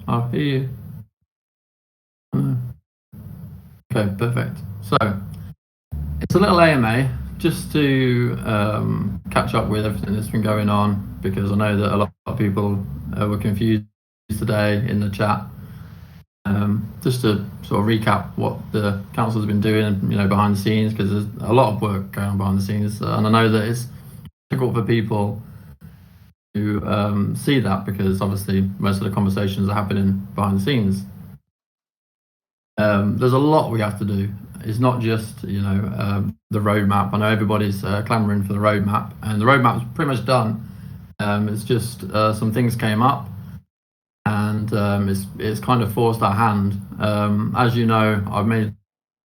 I'll hear you. Uh, Okay, perfect. So it's a little AMA just to catch up with everything that's been going on, because I know that a lot of people were confused today in the chat. Just to sort of recap what the council has been doing, behind the scenes, because there's a lot of work going on behind the scenes, and I know that it's difficult for people to see that, because obviously most of the conversations are happening behind the scenes. There's a lot we have to do. It's not just the roadmap. I know everybody's clamoring for the roadmap, and the roadmap's pretty much done. It's just some things came up, and it's kind of forced our hand. As you know, I've made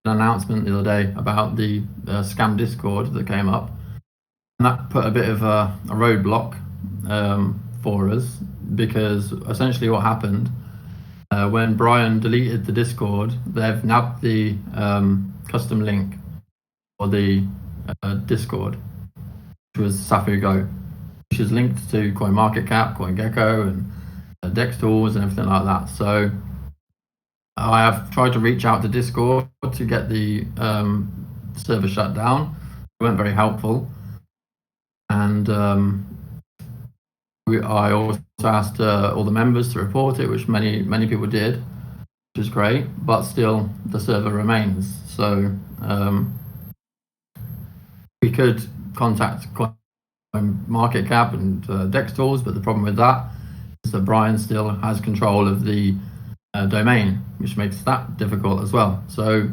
an announcement the other day about the scam Discord that came up, and that put a bit of a roadblock for us, because essentially what happened, when Brian deleted the Discord, they've nabbed the custom link for the Discord, which was SafuuGo, which is linked to CoinMarketCap, CoinGecko, and Dex Tools and everything like that. So I have tried to reach out to Discord to get the server shut down. It weren't very helpful, and I also asked all the members to report it, which many people did, which is great, but still the server remains. So we could contact CoinMarketCap and Dex Tools, but the problem with that is that Brian still has control of the domain, which makes that difficult as well. So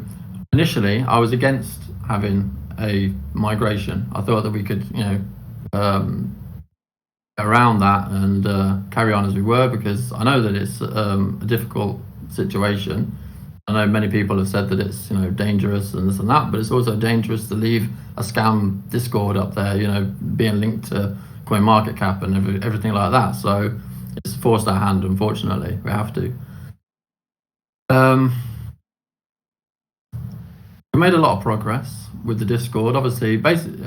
initially, I was against having a migration. I thought that we could, around that and carry on as we were, because I know that it's a difficult situation. I know many people have said that it's dangerous and this and that, but it's also dangerous to leave a scam Discord up there, being linked to CoinMarketCap and everything like that. So it's forced our hand, unfortunately. We have to. We made a lot of progress with the Discord. Obviously, basically,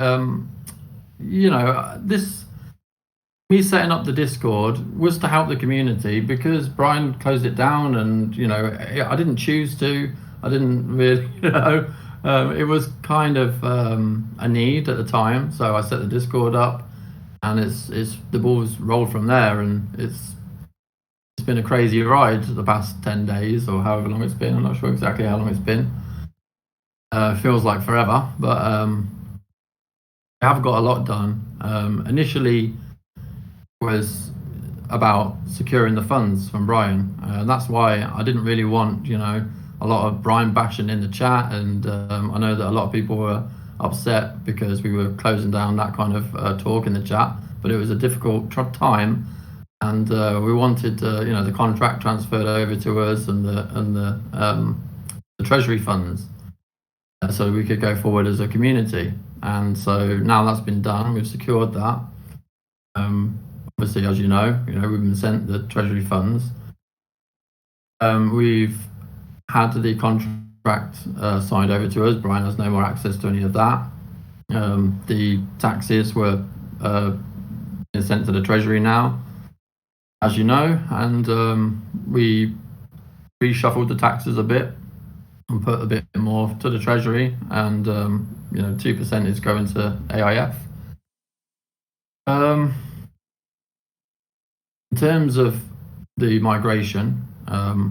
this. Me setting up the Discord was to help the community, because Brian closed it down, and I didn't choose to. I didn't really, it was kind of a need at the time, so I set the Discord up, and it's the ball's rolled from there, and it's been a crazy ride the past 10 days or however long it's been. I'm not sure exactly how long it's been. Feels like forever, but I have got a lot done. Initially was about securing the funds from Brian. That's why I didn't really want, a lot of Brian bashing in the chat, and I know that a lot of people were upset because we were closing down that kind of talk in the chat, but it was a difficult time, and we wanted, the contract transferred over to us, and the treasury funds, so we could go forward as a community. And so now that's been done, we've secured that. Obviously, as you know, we've been sent the treasury funds. We've had the contract signed over to us. Brian has no more access to any of that. The taxes were being sent to the treasury now, as you know, and we reshuffled the taxes a bit and put a bit more to the treasury, and 2% is going to AIF. In terms of the migration, I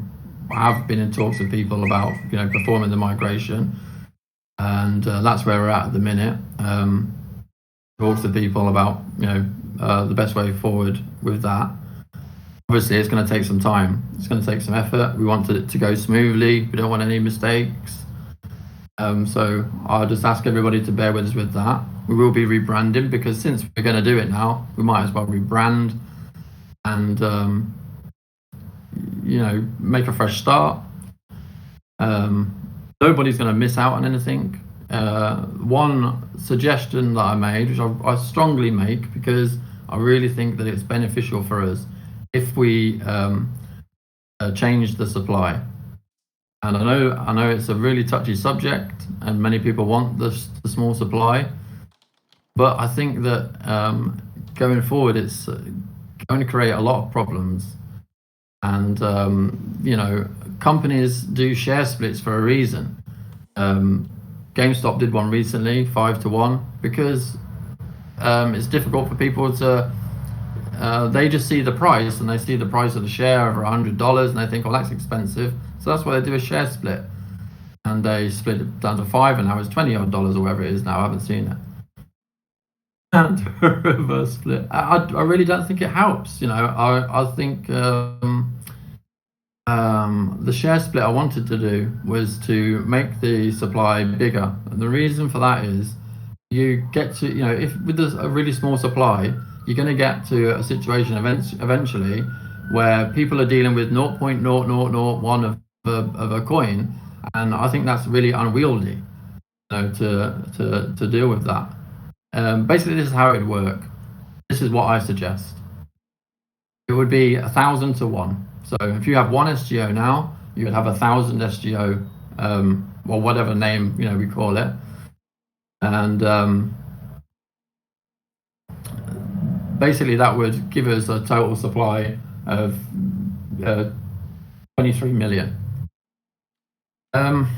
have been in talks with people about performing the migration, and that's where we're at the minute. Talks to people about the best way forward with that. Obviously, it's going to take some time. It's going to take some effort. We want it to go smoothly. We don't want any mistakes. So I'll just ask everybody to bear with us with that. We will be rebranding, because since we're going to do it now, we might as well rebrand and make a fresh start. Nobody's going to miss out on anything. One suggestion that I made, which I strongly make, because I really think that it's beneficial for us if we change the supply. And I know it's a really touchy subject, and many people want the small supply, but I think that going forward, it's going to create a lot of problems. And companies do share splits for a reason. GameStop did one recently, 5-1, because it's difficult for people to. They just see the price, and they see the price of the share over $100, and they think, "Oh, that's expensive." So that's why they do a share split, and they split it down to 5, and now it's $20 or whatever it is now. I haven't seen it. And a reverse split. I really don't think it helps. I think the share split I wanted to do was to make the supply bigger. And the reason for that is you get to, if with a really small supply, you're going to get to a situation eventually where people are dealing with 0.0001 of a coin, and I think that's really unwieldy, to deal with that. Basically, this is how it would work. This is what I suggest. It would be 1,000 to 1. So if you have one SGO now, you would have 1,000 SGO, or whatever name we call it, and basically that would give us a total supply of 23 million. Well,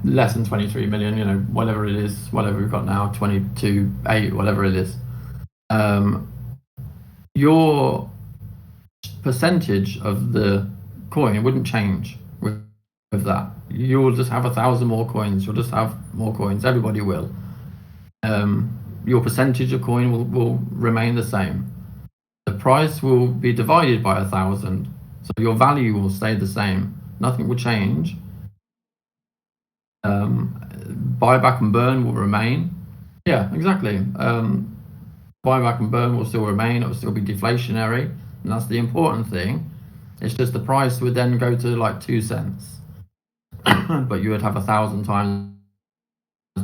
less than 23 million, whatever it is, whatever we've got now, 22.8, whatever it is. Your percentage of the coin wouldn't change with that. You'll just have 1,000 more coins. You'll just have more coins. Everybody will. Your percentage of coin will remain the same. The price will be divided by 1,000, so your value will stay the same. Nothing will change. Buyback and burn will remain. Yeah, exactly. Buyback and burn will still remain. It will still be deflationary, and that's the important thing. It's just the price would then go to like 2 cents, but you would have 1,000 times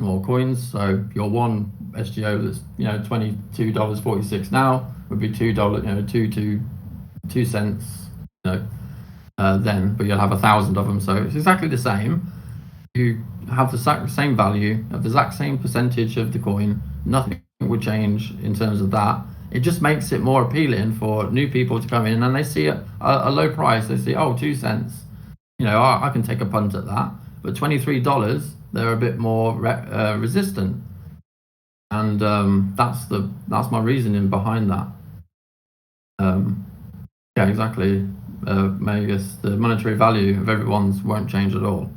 more coins. So your one SGO that's $22.46 now would be $2, 2 cents, then, but you'll have 1,000 of them. So it's exactly the same. You have the same value, have the exact same percentage of the coin. Nothing will change in terms of that. It just makes it more appealing for new people to come in, and they see a low price. They see, 2 cents. I can take a punt at that. But $23, they're a bit more resistant, and that's my reasoning behind that. Yeah, exactly. Magus, the monetary value of everyone's won't change at all.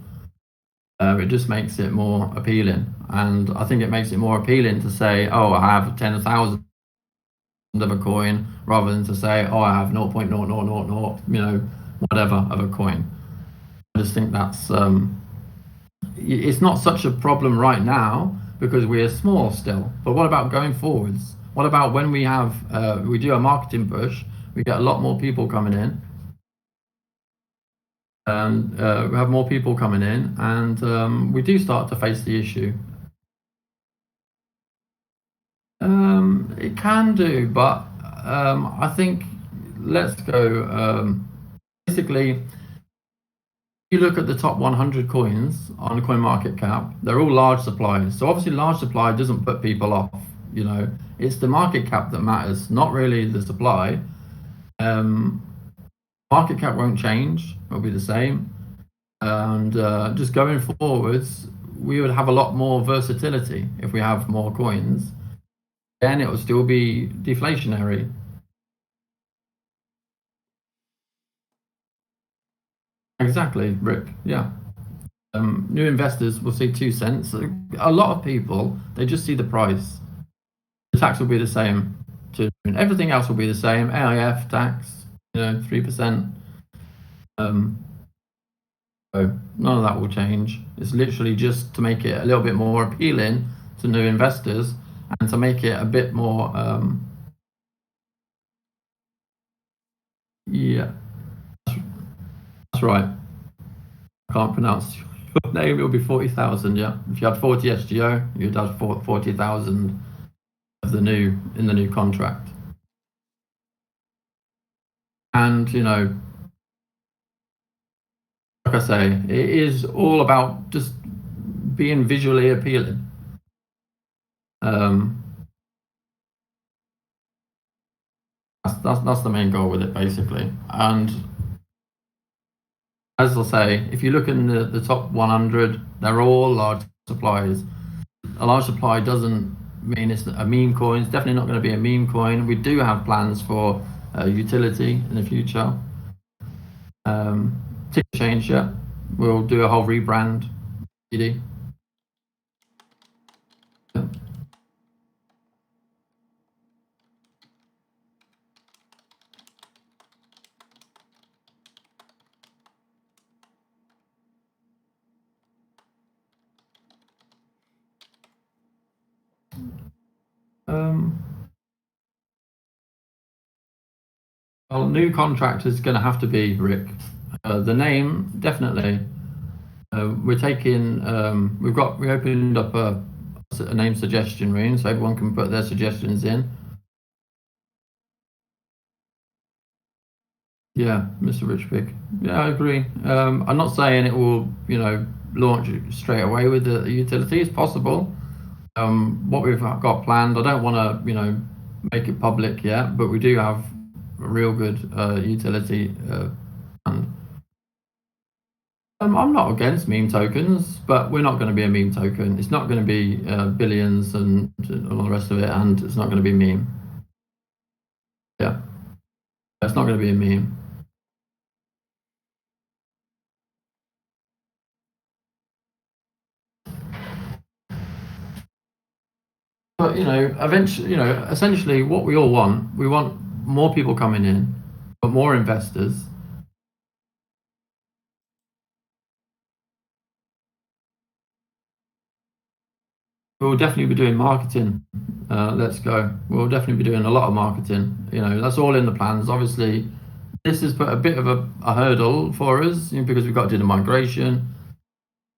It just makes it more appealing, and I think it makes it more appealing to say, I have 10,000 of a coin, rather than to say, I have 0.0000, whatever of a coin. I just think that's it's not such a problem right now because we're small still. But what about going forwards? What about when we have we do a marketing push, we get a lot more people coming in, and we have more people coming in, and we do start to face the issue. It can do, but I think let's go. Basically, you look at the top 100 coins on CoinMarketCap, they're all large supplies. So obviously large supply doesn't put people off, it's the market cap that matters, not really the supply. Market cap won't change, it'll be the same. And just going forwards, we would have a lot more versatility if we have more coins. Then it will still be deflationary. Exactly, Rick. Yeah. New investors will see 2 cents. A lot of people, they just see the price. The tax will be the same. Everything else will be the same. AIF tax, 3%. So none of that will change. It's literally just to make it a little bit more appealing to new investors, and to make it a bit more. Yeah, that's right. I can't pronounce your name. It'll be 40,000. Yeah, if you had 40 SGO, you'd have 40,000 of the new contract. And like I say, it is all about just being visually appealing. That's the main goal with it, basically. And as I say, if you look in the top 100, they're all large suppliers. A large supply doesn't mean it's a meme coin. It's definitely not going to be a meme coin. We do have plans for utility in the future. Ticker change, yeah. We'll do a whole rebrand. PD. Yeah. Well, new contract is going to have to be Rick. The name, definitely. We're taking. We opened up a name suggestion room, so everyone can put their suggestions in. Yeah, Mr. Rich Pig. Yeah, I agree. I'm not saying it will, launch straight away with the utility. It's possible. What we've got planned, I don't want to, make it public yet, but we do have a real good utility planned. I'm not against meme tokens, but we're not going to be a meme token. It's not going to be billions and all the rest of it, and it's not going to be meme. Yeah, it's not going to be a meme. But eventually, essentially, what we all want, we want more people coming in, but more investors. We'll definitely be doing marketing. Let's go. We'll definitely be doing a lot of marketing. That's all in the plans. Obviously, this has put a bit of a hurdle for us because we've got to do the migration.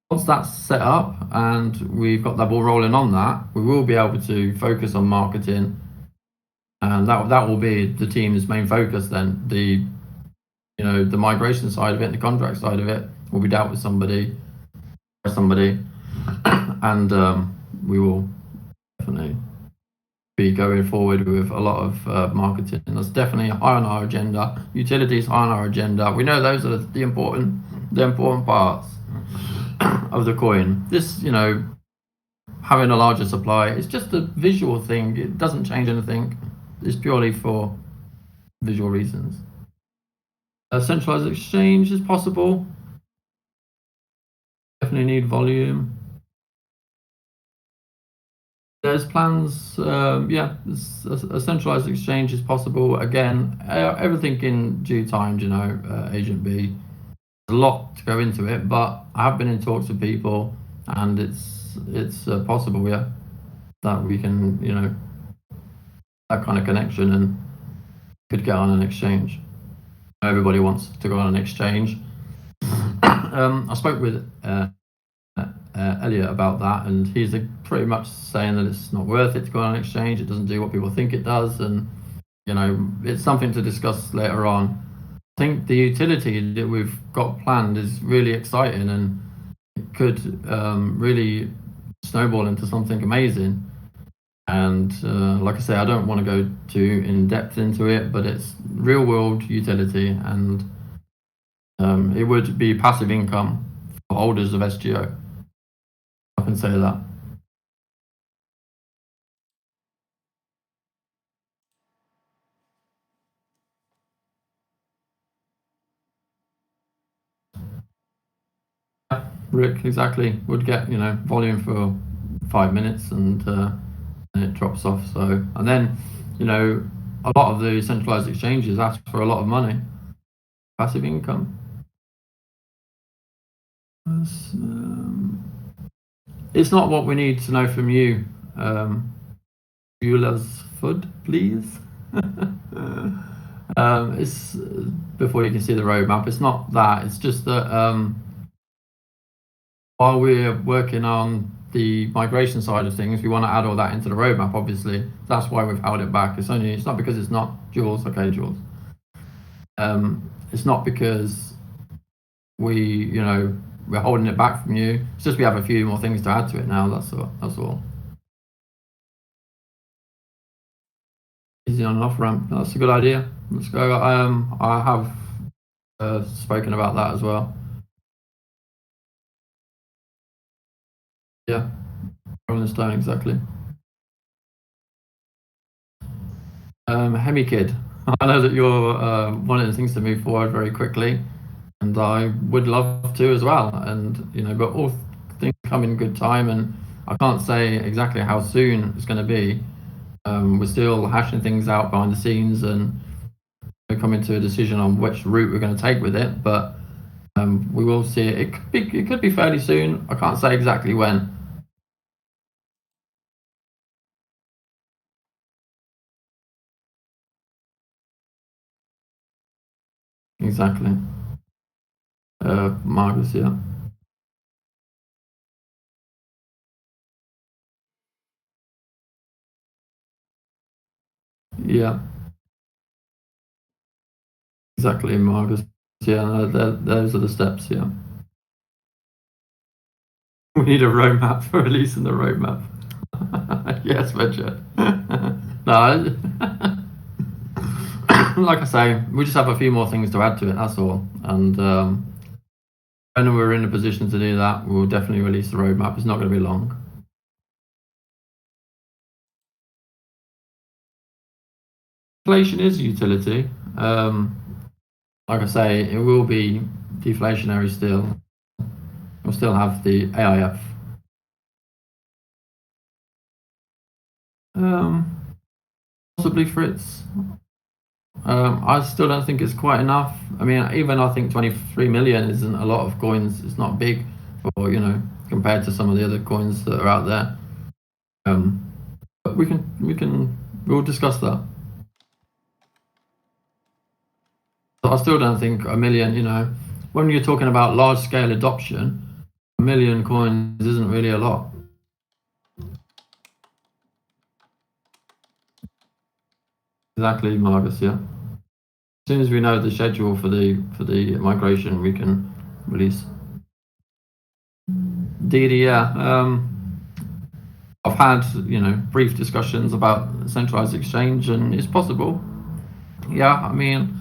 Once that's set up and we've got that ball rolling on that, we will be able to focus on marketing, and that will be the team's main focus. Then the migration side of it, the contract side of it, will be dealt with somebody, and we will definitely be going forward with a lot of marketing. That's definitely high on our agenda. Utilities high on our agenda. We know those are the important parts of the coin. This, having a larger supply, it's just a visual thing. It doesn't change anything. It's purely for visual reasons. A centralized exchange is possible. Definitely need volume. There's plans. Yeah, a centralized exchange is possible. Again, everything in due time. Agent B. There's a lot to go into it, but I have been in talks with people, and it's possible, yeah, that we can, that kind of connection and could get on an exchange. Everybody wants to go on an exchange. I spoke with Elliot about that, and he's pretty much saying that it's not worth it to go on an exchange. It doesn't do what people think it does, and it's something to discuss later on. I think the utility that we've got planned is really exciting, and it could really snowball into something amazing. And like I say, I don't want to go too in depth into it, but it's real world utility, and it would be passive income for holders of SGO. I can say that. Rick, exactly. Would get volume for 5 minutes, and it drops off. So, and then a lot of the centralized exchanges ask for a lot of money, passive income. It's not what we need to know from you. Eulers Food, please. It's before you can see the roadmap. It's not that. It's just that while we're working on the migration side of things, we want to add all that into the roadmap. Obviously, that's why we've held it back. It's not because it's not Jules. Okay, Jules. It's not because we're holding it back from you. It's just we have a few more things to add to it now. That's all. Easy on and off ramp. That's a good idea. Let's go. I have spoken about that as well. Yeah, Rolling Stone, exactly. Hemi Kid, I know that you're wanting things to move forward very quickly, and I would love to as well. And but all things come in good time, and I can't say exactly how soon it's going to be. We're still hashing things out behind the scenes, and we're coming to a decision on which route we're going to take with it. But we will see it. It could be fairly soon. I can't say exactly when. Exactly. Marcus, yeah. Yeah, exactly, Marcus. Yeah, those are the steps, yeah. We need a roadmap for releasing the roadmap. Yes, Venture. No, like I say, we just have a few more things to add to it, that's all. And when we're in a position to do that, we'll definitely release the roadmap. It's not going to be long. Inflation is a utility. Like I say, it will be deflationary still. We'll still have the AIF. Possibly FRITZ. I still don't think it's quite enough. I mean, even I think 23 million isn't a lot of coins. It's not big, for compared to some of the other coins that are out there. But we'll discuss that. But I still don't think a million. When you're talking about large scale adoption, a million coins isn't really a lot. Exactly, Marcus. Yeah. As soon as we know the schedule for the migration, we can release. Indeed, yeah. I've had brief discussions about centralized exchange, and it's possible. Yeah, I mean,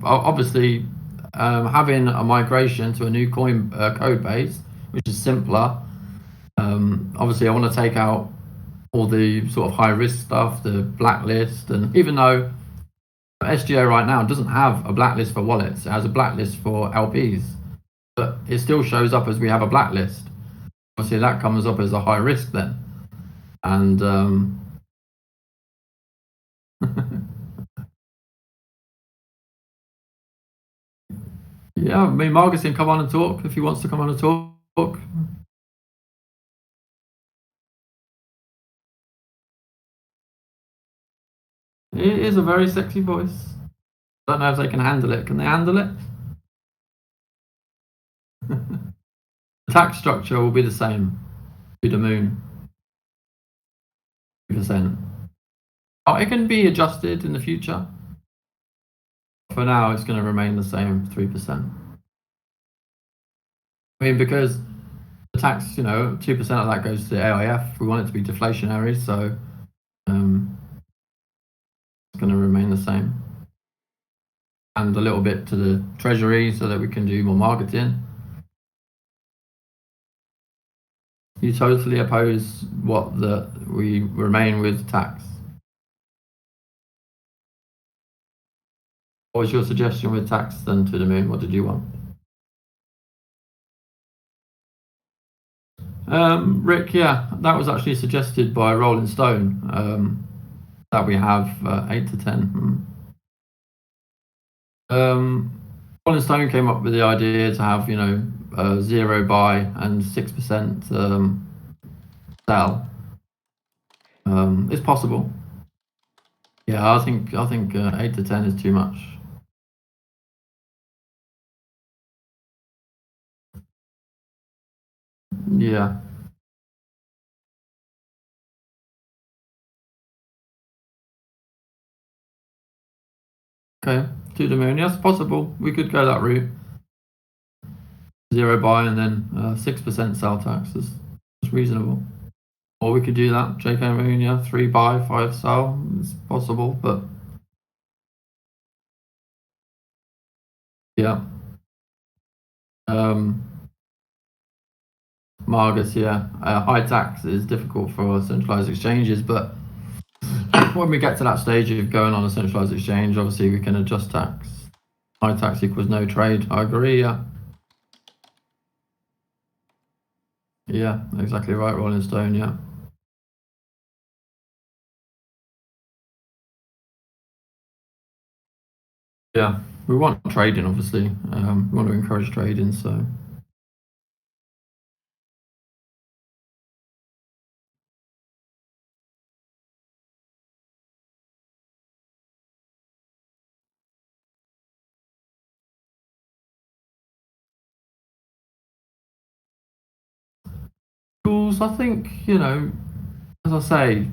obviously having a migration to a new coin code base, which is simpler. Obviously, I want to take out all the sort of high risk stuff, the blacklist, and even though SGO right now doesn't have a blacklist for wallets, it has a blacklist for LPs, but it still shows up as we have a blacklist. Obviously, that comes up as a high risk then, and yeah, I mean, Marcus can come on and talk if he wants to come on and talk. It is a very sexy voice. I don't know if they can handle it. Can they handle it? The tax structure will be the same to the moon, 3%. Oh, it can be adjusted in the future. For now, it's going to remain the same, 3%. I mean, because the tax, 2% of that goes to the AIF. We want it to be deflationary, so it's going to remain the same. And a little bit to the treasury so that we can do more marketing. You totally oppose we remain with tax. What was your suggestion with tax then to the moon? What did you want? Rick, yeah, that was actually suggested by Rolling Stone, that we have 8 to 10. Rolling Stone came up with the idea to have, 0 buy and 6% sell. It's possible. Yeah, I think 8 to 10 is too much. Yeah. Okay, to the moon. Yes, possible. We could go that route. 0 buy and then 6% sell tax is reasonable. Or we could do that. JK Moon, yeah, 3 buy, 5 sell. It's possible, but Yeah. Um, Margus, yeah. High tax is difficult for centralized exchanges, but when we get to that stage of going on a centralized exchange, obviously we can adjust tax. High tax equals no trade. I agree, yeah. Yeah, exactly right, Rolling Stone, yeah. Yeah, we want trading, obviously. We want to encourage trading, so. Tools, I think, as I say,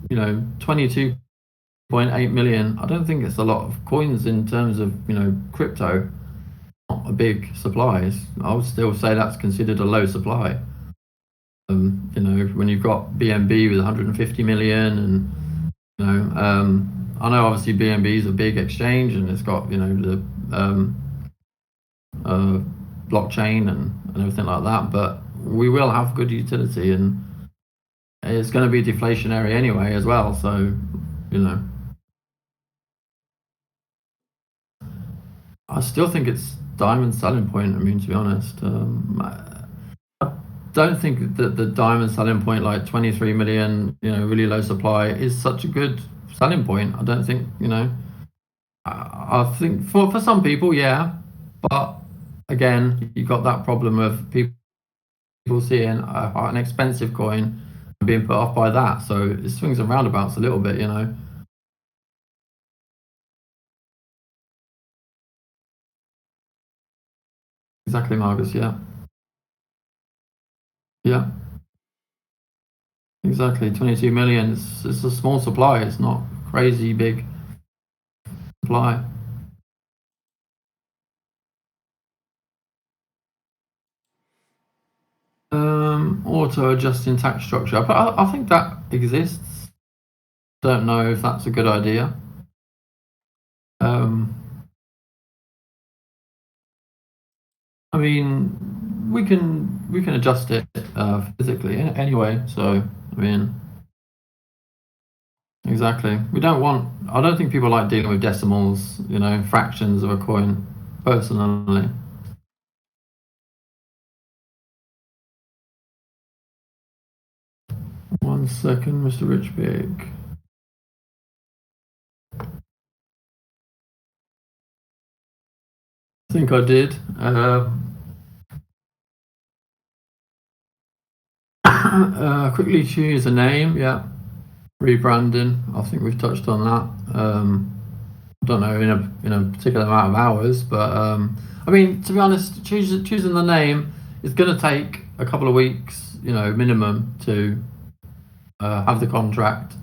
22.8 million, I don't think it's a lot of coins in terms of, crypto, not a big supply. I would still say that's considered a low supply. When you've got BNB with 150 million and, I know obviously BNB is a big exchange and it's got, the uh, blockchain and everything like that, but we will have good utility and it's going to be deflationary anyway as well. So, you know, I still think it's diamond selling point. I mean, to be honest, I don't think that the diamond selling point, like 23 million, really low supply, is such a good selling point. I don't think, I think for some people, yeah, but again, you've got that problem of people seeing an expensive coin and being put off by that. So it swings and roundabouts a little bit. Exactly, Marcus. Yeah, yeah, exactly. 22 million. It's a small supply. It's not crazy big supply. Auto adjusting tax structure, but I think that exists. Don't know if that's a good idea. Um, I mean, we can adjust it physically anyway. So I mean, exactly. We don't want. I don't think people like dealing with decimals. Fractions of a coin. Personally, 1 second, Mr. Richbig. I think I did. Quickly choose a name. Yeah, rebranding. I think we've touched on that. I don't know in a particular amount of hours, but I mean, to be honest, choosing the name is going to take a couple of weeks, minimum to have the contract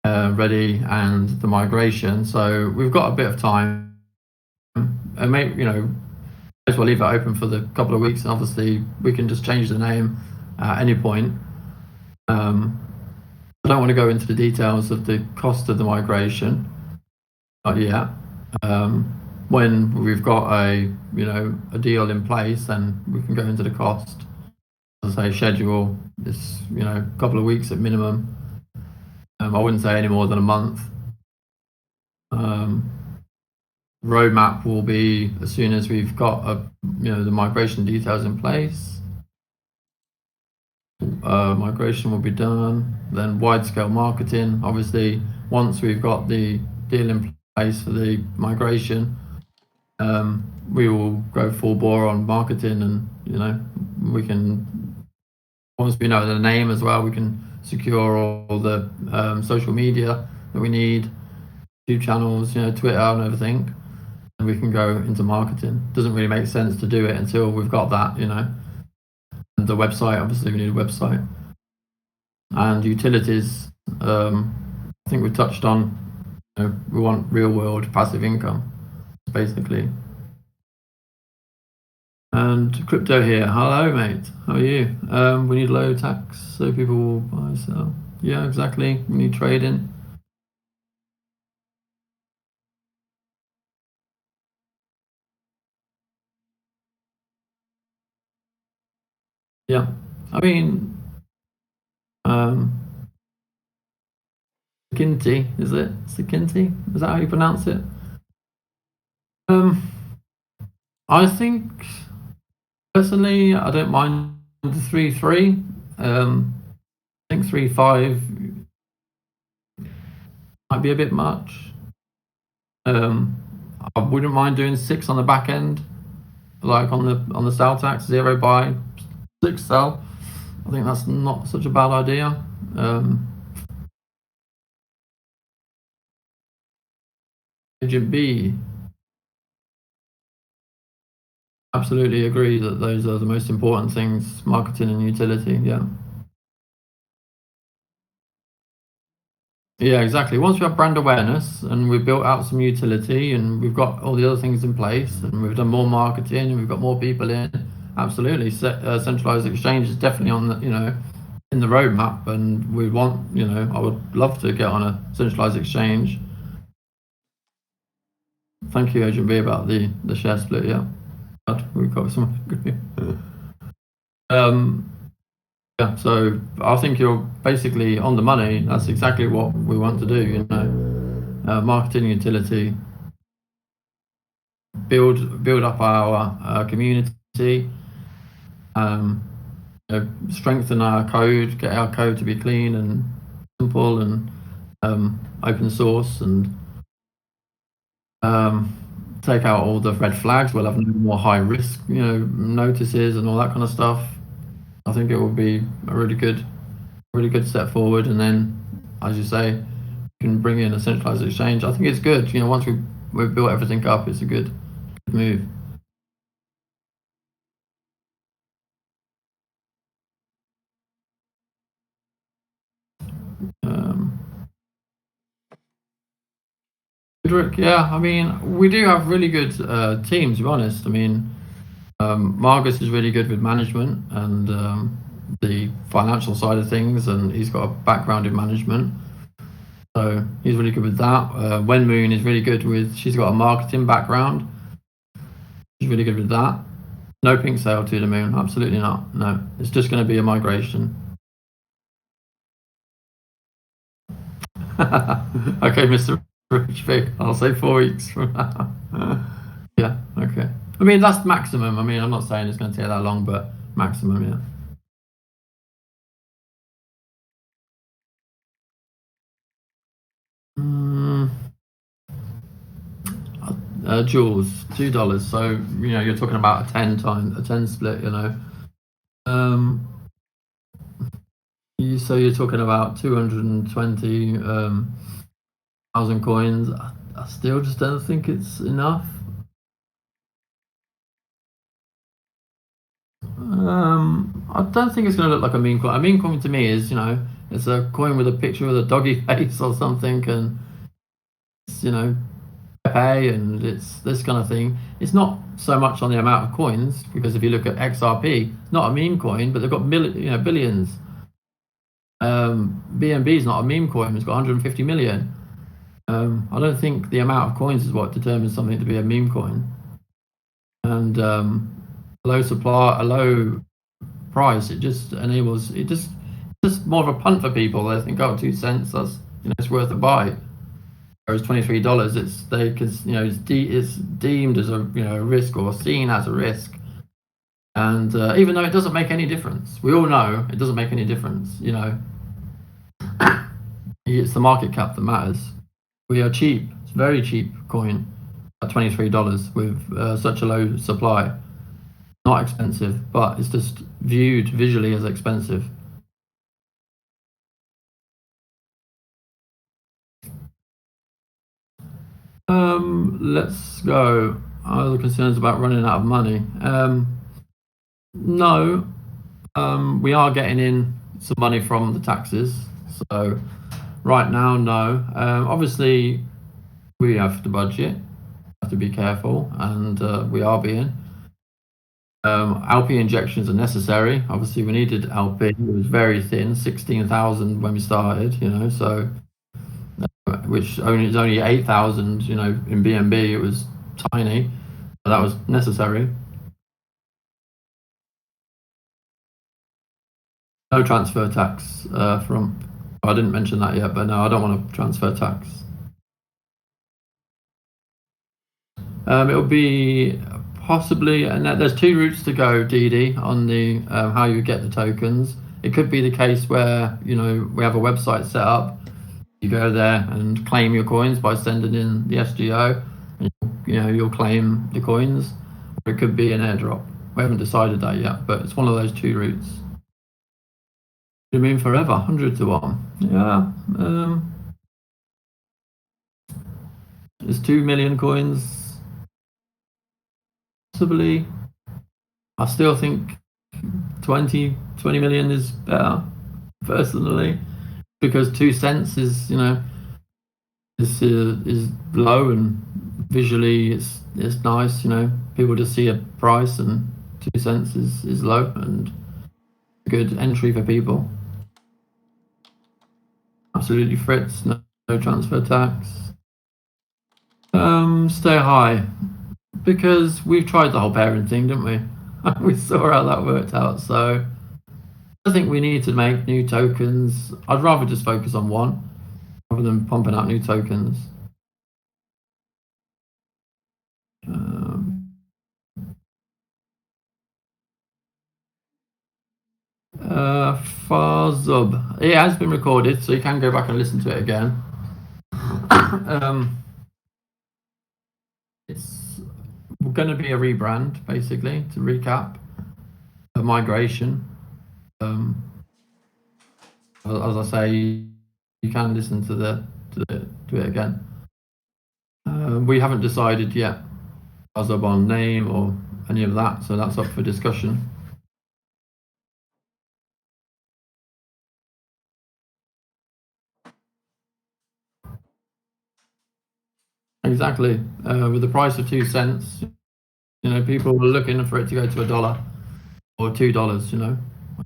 ready and the migration. So we've got a bit of time, and maybe as well leave it open for the couple of weeks, and obviously we can just change the name at any point. Um, I don't want to go into the details of the cost of the migration, not yet. When we've got a deal in place, then we can go into the cost. As I say, schedule this couple of weeks at minimum. I wouldn't say any more than a month. Um, Roadmap will be as soon as we've got the migration details in place. Migration will be done. Then wide scale marketing. Obviously, once we've got the deal in place for the migration, we will go full bore on marketing, and we can, once we know the name as well, we can secure all the social media that we need, YouTube channels, Twitter and everything, and we can go into marketing. Doesn't really make sense to do it until we've got that. And the website, obviously, we need a website and utilities. I think we touched on. We want real world passive income, basically. And crypto here. Hello, mate. How are you? We need low tax so people will buy, sell. Yeah, exactly. We need trading. Yeah. I mean, um, Kinti, is it? Kinti? Is that how you pronounce it? Um, I think personally, I don't mind the 3-3. I think 3-5 might be a bit much. Um, I wouldn't mind doing 6 on the back end, like on the sell tax, 0 buy, 6 sell. I think that's not such a bad idea. Agent B, absolutely agree that those are the most important things, marketing and utility. Yeah. Yeah, exactly. Once we have brand awareness and we've built out some utility and we've got all the other things in place and we've done more marketing and we've got more people in, absolutely, centralized exchange is definitely on the, in the roadmap, and we want, I would love to get on a centralized exchange. Thank you, Agent B, about the share split. Yeah, we've got some. um, yeah, so I think you're basically on the money. That's exactly what we want to do. Marketing utility, build up our community, um, strengthen our code, get our code to be clean and simple and open source, and take out all the red flags. We'll have no more high risk, notices and all that kind of stuff. I think it will be a really good step forward. And then, as you say, you can bring in a centralized exchange. I think it's good. Once we've built everything up, it's a good move. Um, Rick, yeah, I mean, we do have really good teams, to be honest. I mean, Marcus is really good with management and the financial side of things, and he's got a background in management. So he's really good with that. Wen Moon is really good with, she's got a marketing background. She's really good with that. No pink sale to the moon, absolutely not. No, it's just going to be a migration. Okay, Mr. Rich Big, I'll say 4 weeks from now. Yeah, okay. I mean, that's maximum. I mean, I'm not saying it's going to take that long, but maximum, yeah. Joules, $2. So you're talking about a 10 split. Um, so you're talking about 220,000 coins. I still just don't think it's enough. I don't think it's going to look like a meme coin. A meme coin to me is, it's a coin with a picture of a doggy face or something, and it's, Pepe, and it's this kind of thing. It's not so much on the amount of coins, because if you look at XRP, it's not a meme coin, but they've got billions. BNB is not a meme coin; it's got 150 million. I don't think the amount of coins is what determines something to be a meme coin. And low supply, a low price, it just enables it's just more of a punt for people. They think, oh, 2 cents, that's it's worth a buy. Whereas $23, it's deemed as a a risk, or seen as a risk. And even though it doesn't make any difference, we all know it doesn't make any difference. It's the market cap that matters. We are cheap. It's very cheap coin at $23 with such a low supply. Not expensive, but it's just viewed visually as expensive. Let's go. Other concerns about running out of money. No, we are getting in some money from the taxes. So right now, no. Obviously, we have to budget, have to be careful, and we are being. LP injections are necessary. Obviously, we needed LP. It was very thin, 16,000 when we started. So which is only 8,000. In BNB, it was tiny. But that was necessary. No transfer tax from. I didn't mention that yet, but no, I don't want to transfer tax. It'll be possibly, and there's two routes to go, DD, on the how you get the tokens. It could be the case where we have a website set up. You go there and claim your coins by sending in the SGO, and you'll claim the coins. Or it could be an airdrop. We haven't decided that yet, but it's one of those two routes. You mean forever? 100 to 1. Yeah. There's 2 million coins. Possibly. I still think 20 million is better, personally, because 2 cents is is low, and visually it's nice. People just see a price, and 2 cents is low and a good entry for people. Absolutely, Fritz. No transfer tax. Stay high, because we've tried the whole parent thing, didn't we? We saw how that worked out. So I think we need to make new tokens. I'd rather just focus on one rather than pumping out new tokens. Farzub. It has been recorded, so you can go back and listen to it again. It's going to be a rebrand, basically, to recap a migration. As I say, you can listen to it again. We haven't decided yet Farzub on name or any of that, so that's up for discussion. Exactly. With the price of 2 cents, people were looking for it to go to $1 or $2,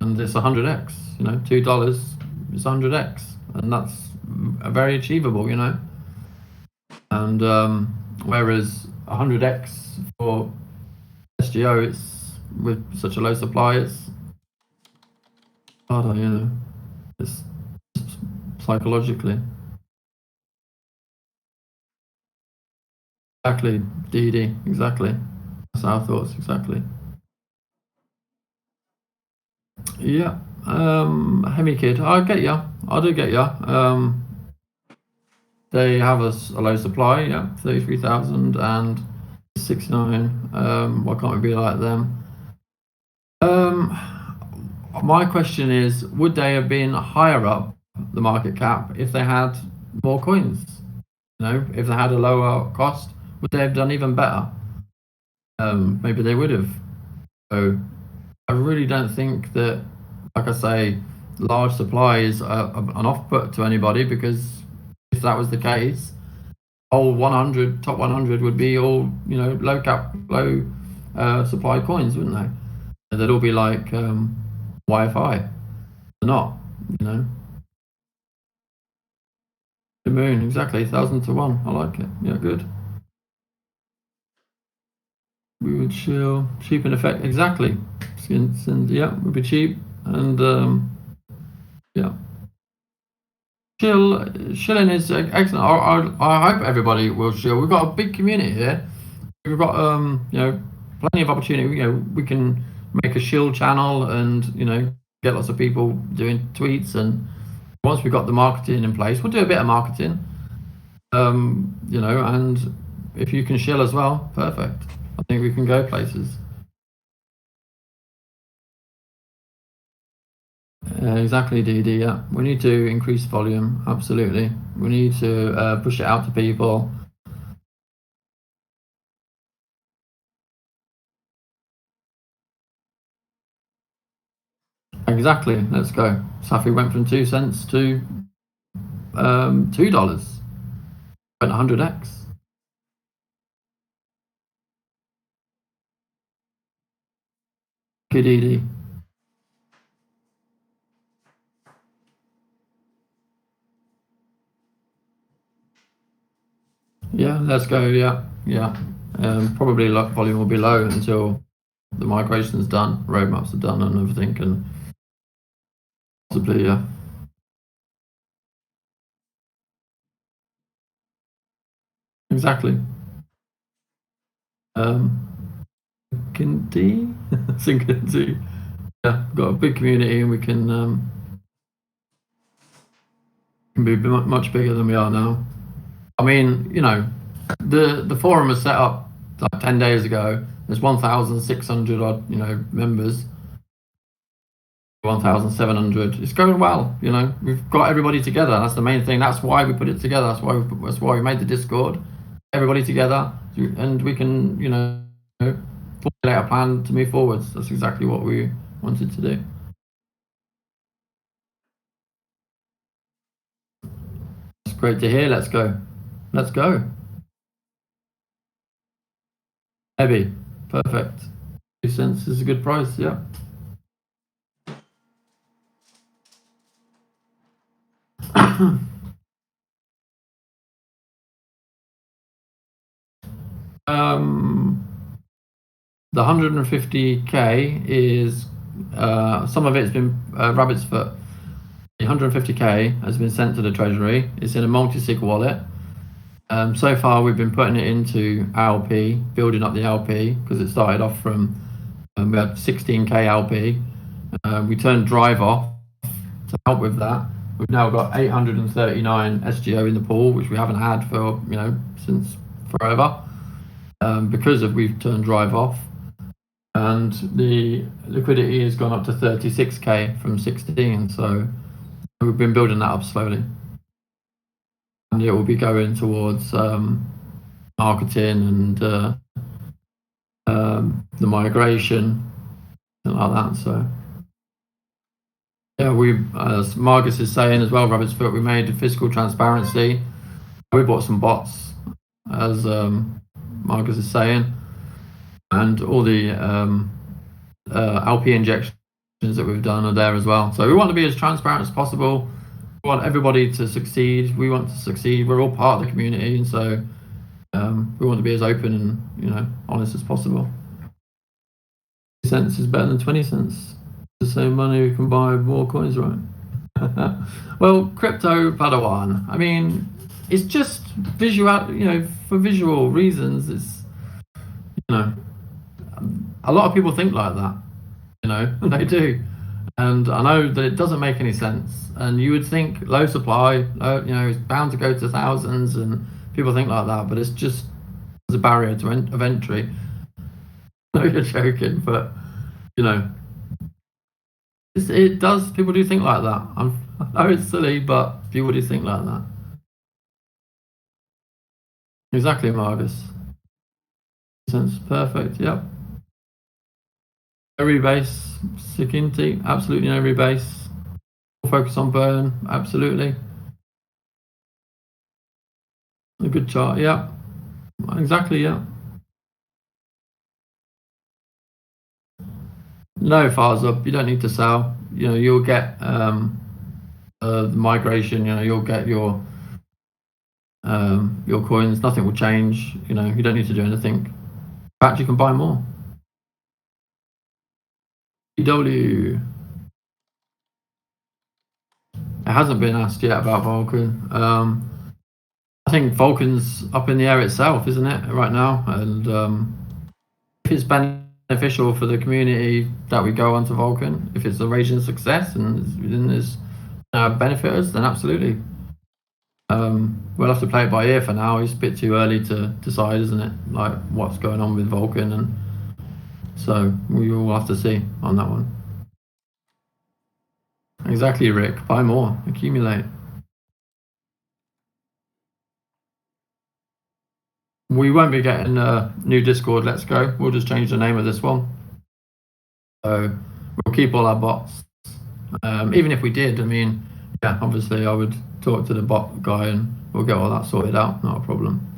and it's 100x. $2 is 100x, and that's very achievable, And whereas 100x for SGO, it's with such a low supply, it's harder, it's psychologically. Exactly, DD, exactly. That's our thoughts, exactly. Yeah, Hemi Kid, I get ya. I do get ya. They have a low supply, yeah, 33,000 and 69. Why can't we be like them? My question is, would they have been higher up the market cap if they had more coins? If they had a lower cost, would they have done even better? Maybe they would have. So I really don't think that, like I say, large supply is an off-put to anybody, because if that was the case, whole top 100 would be all low supply coins, wouldn't they? They'd all be like Wi-Fi. They're not, The moon, exactly, 1,000 to 1. I like it. Yeah, good. We would chill, cheap in effect, exactly. Yeah, we'd be cheap, and yeah. Shilling is excellent. I hope everybody will shill. We've got a big community here. We've got plenty of opportunity. We can make a shill channel and get lots of people doing tweets. And once we've got the marketing in place, we'll do a bit of marketing. And if you can shill as well, perfect. I think we can go places. Exactly, DD. Yeah, we need to increase volume. Absolutely, we need to push it out to people. Exactly. Let's go. Safi went from 2 cents to $2. Went 100x. Good, DD. Yeah, let's go. Yeah. Probably volume will be low until the migration's done, roadmaps are done, and everything. And Possibly, yeah. Exactly. Can D? Sinking D. Yeah, got a big community and we can be much bigger than we are now. I mean, you know, the forum was set up like 10 days ago. There's 1,600 odd, you know, members. 1,700. It's going well, you know. We've got everybody together. That's the main thing. That's why we put it together. That's why we made the Discord. Everybody together, and we can, you know, formulate a plan to move forwards. That's exactly what we wanted to do. It's great to hear. Let's go. Let's go. Heavy. Perfect. 2 cents is a good price. Yeah. The 150k is some of it's been rabbit's foot. The 150k has been sent to the treasury. It's in a multi-sig wallet. So far, we've been putting it into LP, building up the LP because it started off from we had 16k LP. We turned Drive off to help with that. We've now got 839 SGO in the pool, which we haven't had for since forever because we've turned Drive off. And the liquidity has gone up to 36k from 16, so we've been building that up slowly. And it will be going towards marketing and the migration, something like that. So yeah, as Marcus is saying as well, Rabbit's Foot, we made fiscal transparency. We bought some bots, as Marcus is saying, and all the LP injections that we've done are there as well. So we want to be as transparent as possible. We want everybody to succeed. We want to succeed. We're all part of the community, and so we want to be as open and honest as possible. 2 cents is better than 20 cents. The same money we can buy more coins, right? Well, crypto Padawan. I mean, it's just visual. For visual reasons, it's a lot of people think like that. They do. And I know that it doesn't make any sense. And you would think low supply, it's bound to go to thousands, and people think like that. But it's just a barrier of entry. No, you're joking, but it does. People do think like that. I know it's silly, but people do think like that. Exactly, Marcus. Sense perfect. Yep. No rebase, security, absolutely no rebase. Focus on burn, absolutely. A good chart, yeah. Exactly, yeah. No fires up, you don't need to sell. You'll get the migration, you'll get your coins, nothing will change, you don't need to do anything. In fact, you can buy more. EW. It hasn't been asked yet about Vulcan. I think Vulcan's up in the air itself, isn't it, right now? And if it's beneficial for the community that we go onto Vulcan, if it's a raging success and there's benefit us, then absolutely. We'll have to play it by ear for now. It's a bit too early to decide, isn't it? Like what's going on with Vulcan, and so we will have to see on that one. Exactly, Rick. Buy more, accumulate. We won't be getting a new Discord. Let's go. We'll just change the name of this one. So we'll keep all our bots. Even if we did, obviously I would talk to the bot guy and we'll get all that sorted out. Not a problem.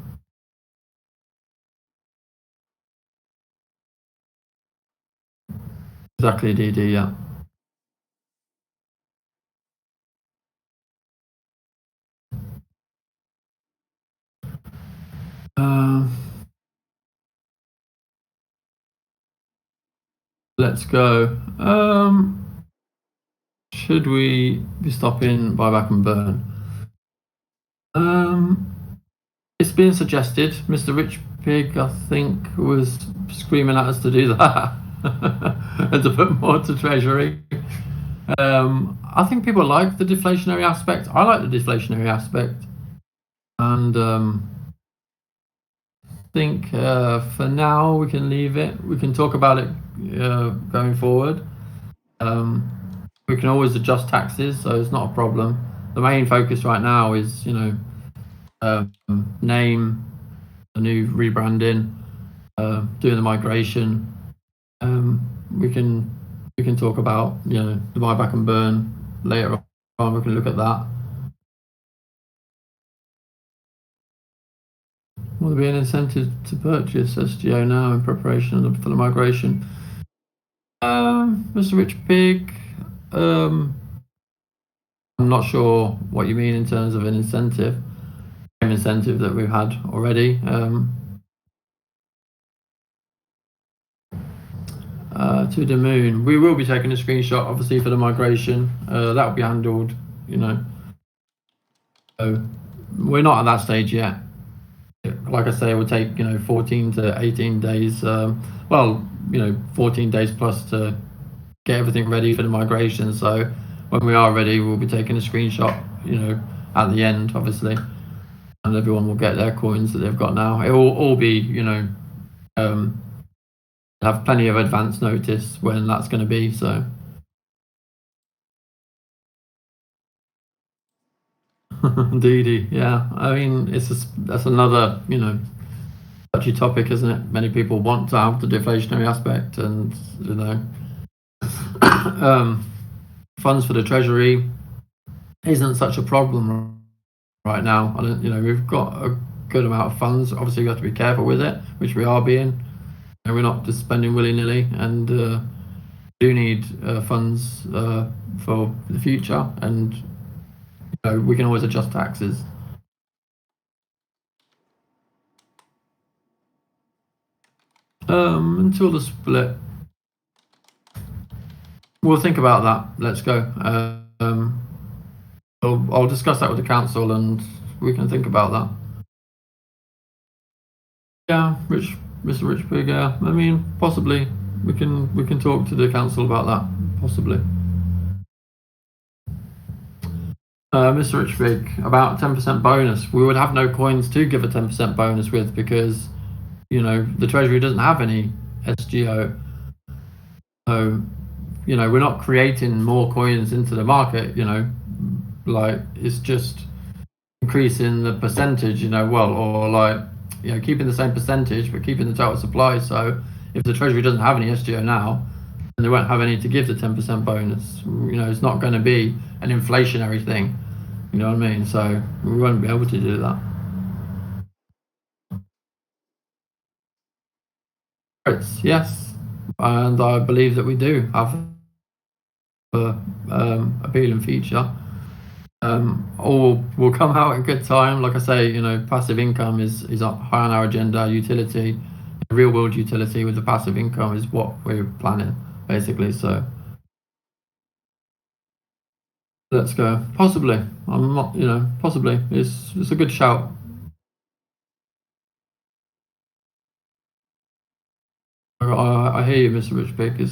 Exactly, DD. Yeah. Let's go. Should we be stopping buyback and burn? It's been suggested. Mr. Rich Pig, I think, was screaming at us to do that and to put more to Treasury. I think people like the deflationary aspect. I like the deflationary aspect, and I think for now we can leave it. We can talk about it going forward. We can always adjust taxes, so it's not a problem. The main focus right now is, name, the new rebranding, doing the migration. We can talk about the buyback and burn later on. We can look at that. Will there be an incentive to purchase SGO now in preparation for the migration? Mr. Rich Pig, I'm not sure what you mean in terms of an incentive. Same incentive that we've had already. To the moon. We will be taking a screenshot, obviously, for the migration. That will be handled, So we're not at that stage yet. Like I say, it will take 14 to 18 days. 14 days plus to get everything ready for the migration. So when we are ready, we'll be taking a screenshot, at the end, obviously, and everyone will get their coins that they've got now. It will all be, have plenty of advance notice when that's going to be. So indeedy, yeah. I mean, that's another touchy topic, isn't it? Many people want to have the deflationary aspect, and funds for the Treasury isn't such a problem right now. I don't, we've got a good amount of funds. Obviously, we have to be careful with it, which we are being. We're not just spending willy-nilly, and do need funds for the future, and we can always adjust taxes. Until the split, we'll think about that. Let's go. I'll discuss that with the council, and we can think about that. Yeah, Mr. Rich Pig. I mean, possibly we can talk to the council about that. Possibly. Mr. Rich Pig, about 10% bonus. We would have no coins to give a 10% bonus with, because the Treasury doesn't have any SGO. So we're not creating more coins into the market. Like, it's just increasing the percentage. Keeping the same percentage but keeping the total supply. So if the Treasury doesn't have any SGO now, then they won't have any to give the 10% bonus. It's not going to be an inflationary thing. You know what I mean? So we won't be able to do that. SPRITZ, yes, and I believe that we do have a appealing feature. All will come out in good time. Like I say, passive income is high on our agenda. Utility, real world utility with the passive income is what we're planning, basically. So let's go. Possibly. I'm not, possibly. It's a good shout. I hear you, Mr. Rich Pig.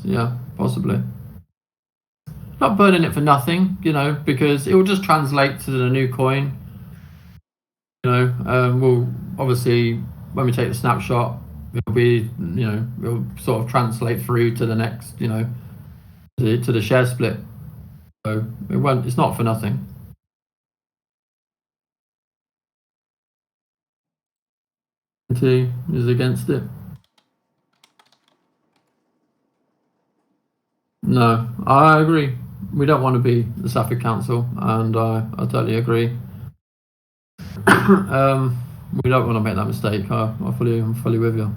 Yeah, possibly. Not burning it for nothing, because it will just translate to the new coin. We'll obviously, when we take the snapshot, it'll be, it'll sort of translate through to the next, to the share split. So it's not for nothing. T is against it. No, I agree. We don't want to be the Suffolk Council, and I totally agree. We don't want to make that mistake. I'm fully with you.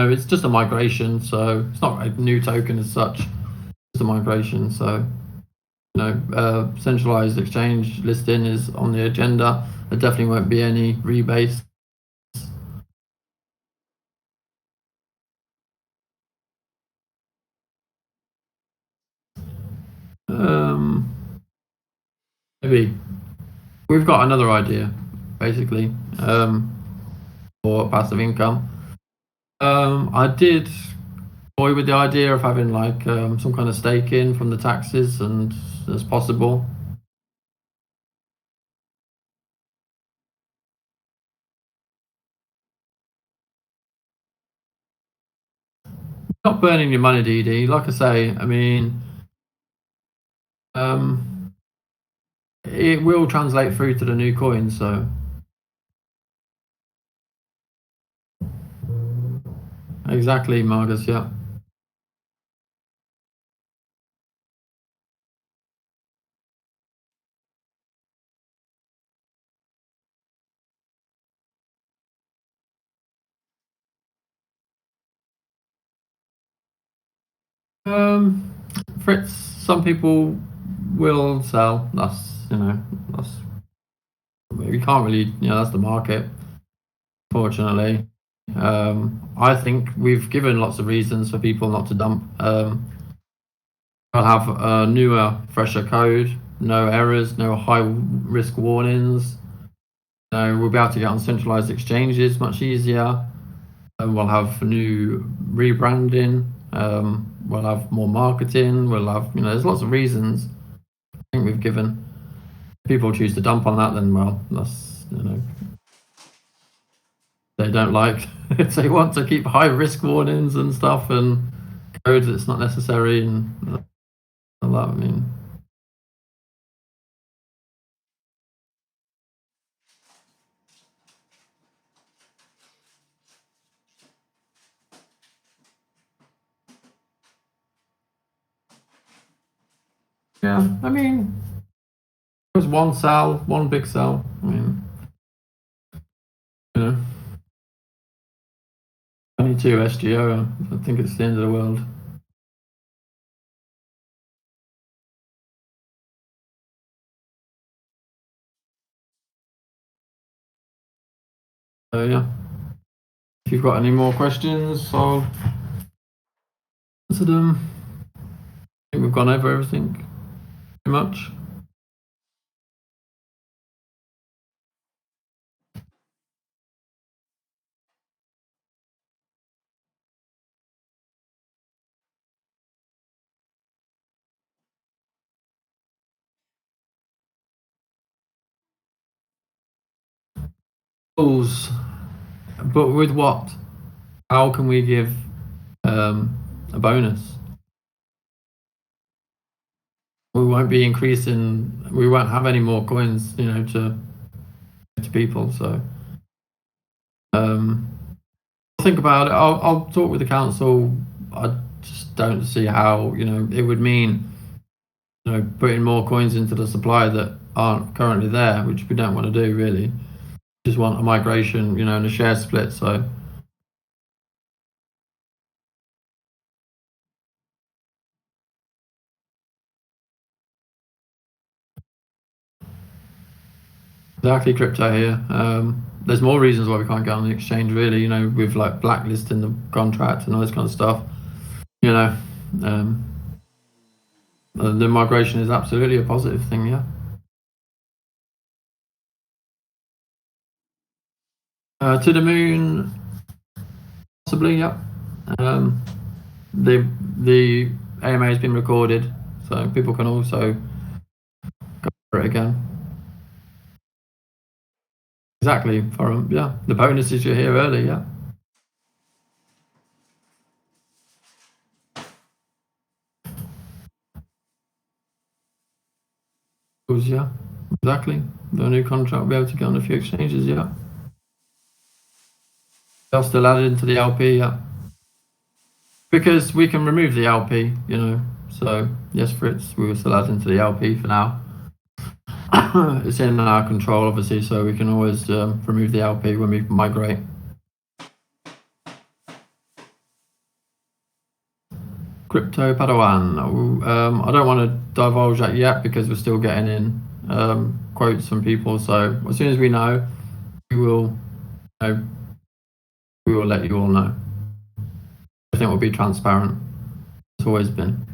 It's just a migration, so it's not a new token as such. It's just a migration. So, centralized exchange listing is on the agenda. There definitely won't be any rebase. maybe we've got another idea, basically, for passive income. I did toy with the idea of having like some kind of stake in from the taxes, and as possible. Not burning your money, DD. Like I say, I mean, um, it will translate through to the new coin. So exactly, Margus. Yeah. Um, Fritz. Some people will sell. That's we can't really. That's the market. Fortunately, I think we've given lots of reasons for people not to dump. I'll have a newer, fresher code, no errors, no high risk warnings. We'll be able to get on centralized exchanges much easier. We'll have new rebranding. We'll have more marketing. We'll have, there's lots of reasons I think we've given. If people choose to dump on that, then, well, that's, they don't like, if they want to keep high risk warnings and stuff and code that's not necessary and all that, I mean. Yeah, I mean, it was one sell, one big sell. I mean, you know, 22 SGO. I think it's the end of the world. So yeah, if you've got any more questions, I'll answer them. I think we've gone over everything pretty much. Tools, but with what? How can we give a bonus? We won't be increasing. We won't have any more coins, to people. So think about it. I'll talk with the council. I just don't see how it would mean putting more coins into the supply that aren't currently there, which we don't want to do really. Just want a migration, and a share split. So exactly, crypto here. There's more reasons why we can't get on the exchange really. With like blacklisting the contract and all this kind of stuff. Um, the migration is absolutely a positive thing. Yeah. To the moon, possibly. Yeah. Um, the AMA has been recorded, so people can also go for it again. Exactly, for yeah, the bonuses you hear earlier. Yeah. Yeah, exactly. The new contract will be able to get on a few exchanges. Yeah. They'll still add it into the LP. Yeah. Because we can remove the LP. So yes, Fritz, we will still add into the LP for now. It's in our control, obviously, so we can always remove the LP when we migrate. Crypto Padawan. I don't want to divulge that yet because we're still getting in quotes from people. So as soon as we know, we will let you all know. I think it will be transparent. It's always been.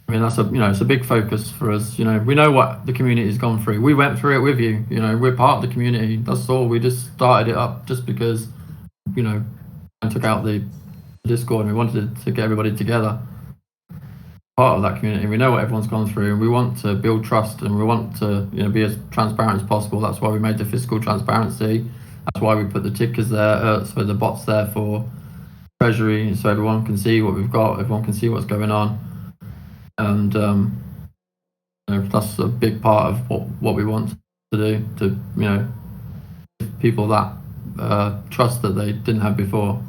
I mean, that's it's a big focus for us. We know what the community's gone through. We went through it with you. We're part of the community. That's all. We just started it up just because, and took out the Discord and we wanted to get everybody together. Part of that community. We know what everyone's gone through and we want to build trust and we want to, be as transparent as possible. That's why we made the fiscal transparency. That's why we put the tickers there, so the bots there for treasury, so everyone can see what we've got, everyone can see what's going on. And that's a big part of what we want to do, to give people that trust that they didn't have before.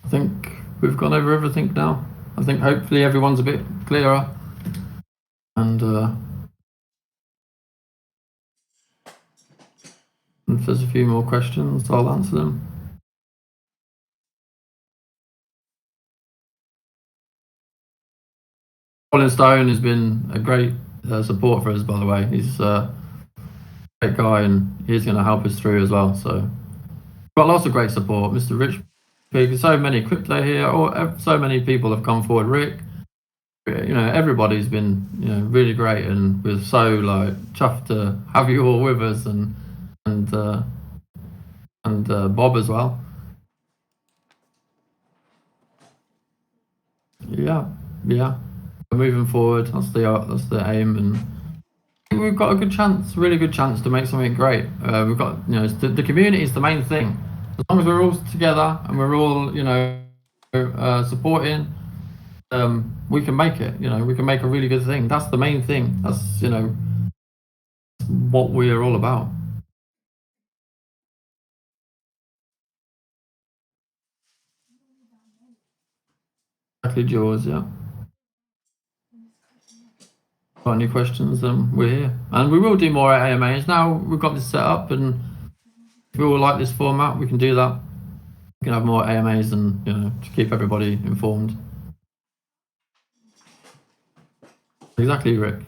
I think we've gone over everything now. I think hopefully everyone's a bit clearer, and if there's a few more questions, I'll answer them. Colin Stone has been a great support for us, by the way. He's a great guy and he's going to help us through as well. So we've got lots of great support. Mr. Rich Pig, so many crypto here, so many people have come forward. Rick, everybody's been really great, and we're so chuffed to have you all with us, and Bob as well. Yeah, we're moving forward. That's the aim, and we've got a good chance, really good chance to make something great. We've got the community is the main thing. As long as we're all together and we're all supporting, we can make it. We can make a really good thing. That's the main thing. That's what we are all about. Exactly, Jaws. Yeah. Got any questions? We're here, and we will do more AMAs. Now we've got this set up, and if we all like this format, we can do that. We can have more AMAs, and to keep everybody informed. Exactly, Rick.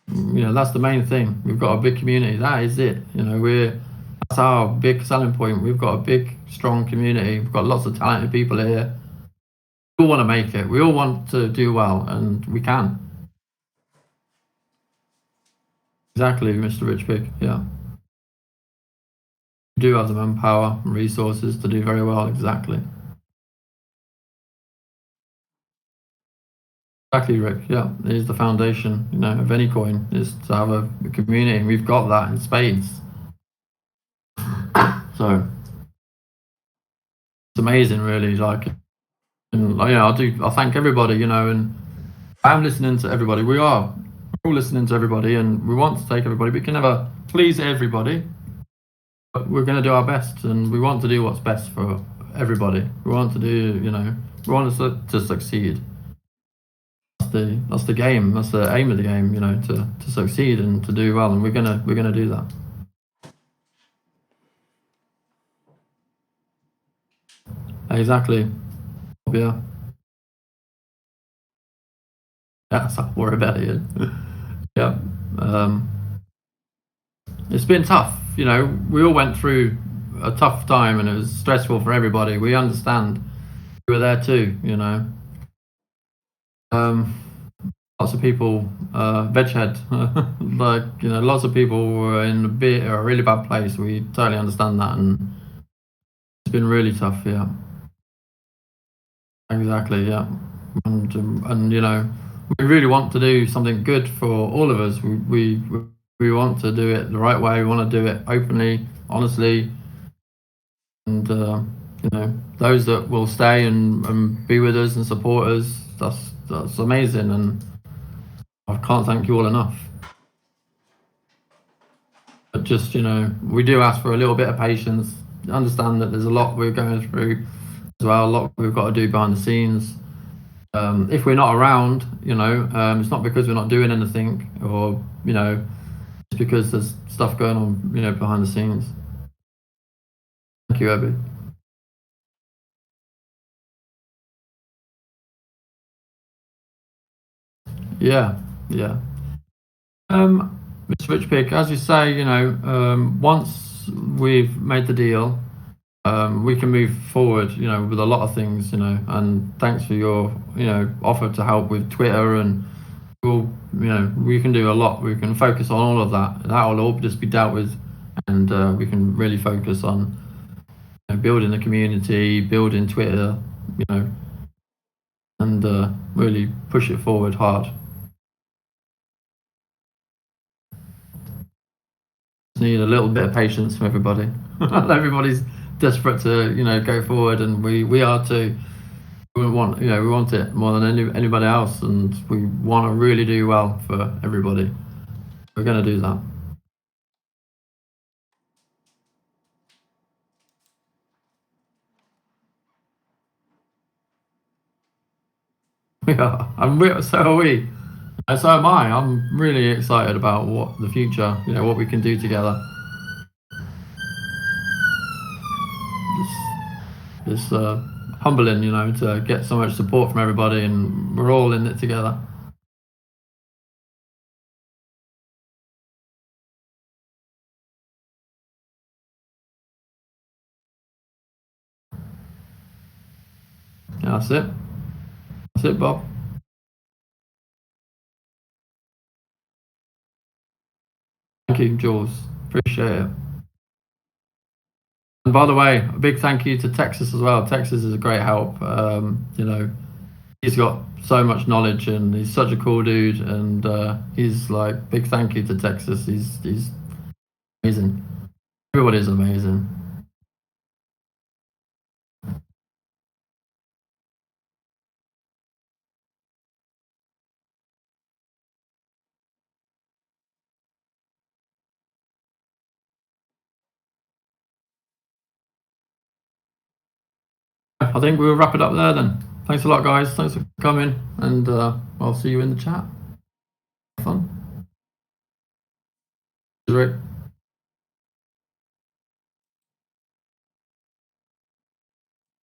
That's the main thing. We've got a big community. That is it. That's our big selling point. We've got a big, strong community. We've got lots of talented people here. We all want to make it. We all want to do well, and we can. Exactly, Mr. Rich Pig. Yeah. We do have the manpower and resources to do very well. Exactly. Exactly, Rick. Yeah, it is the foundation, of any coin, is to have a community, and we've got that in spades. So it's amazing, really. I thank everybody, and I'm listening to everybody. We're all listening to everybody, and we want to take everybody. We can never please everybody, but we're going to do our best, and we want to do what's best for everybody. We want to do, we want to succeed. That's the game. That's the aim of the game, to succeed and to do well, and we're gonna do that. Exactly. Yeah. That's not worry about it. Yeah. It's been tough. We all went through a tough time, and it was stressful for everybody. We understand. We were there too. Lots of people, veghead, lots of people were in a really bad place. We totally understand that, and it's been really tough. Yeah. Exactly. Yeah. And we really want to do something good for all of us. We want to do it the right way. We want to do it openly, honestly, and those that will stay and be with us and support us. That's amazing, and I can't thank you all enough. But just we do ask for a little bit of patience. Understand that there's a lot we're going through as well. A lot we've got to do behind the scenes. If we're not around, it's not because we're not doing anything, or it's because there's stuff going on, behind the scenes. Thank you, Abby. Yeah, yeah. Mr. Rich Pig, as you say, once we've made the deal, we can move forward, with a lot of things, and thanks for your, offer to help with Twitter, and we can do a lot. We can focus on all of that. That will all just be dealt with, and we can really focus on building the community, building Twitter, and really push it forward hard. Need a little bit of patience from everybody. Everybody's desperate to go forward, and we are too. We want it more than anybody else, and we want to really do well for everybody. We're going to do that. Yeah, and so are we. And so am I. I'm really excited about what the future, what we can do together. It's humbling, to get so much support from everybody, and we're all in it together. Yeah, that's it. That's it, Bob. Thank you, Jules. Appreciate it. And by the way, a big thank you to Texas as well. Texas is a great help. He's got so much knowledge, and he's such a cool dude. And he's like, big thank you to Texas. He's amazing. Everybody's amazing. I think we'll wrap it up there then. Thanks a lot, guys. Thanks for coming, and I'll see you in the chat. Have fun. Rick.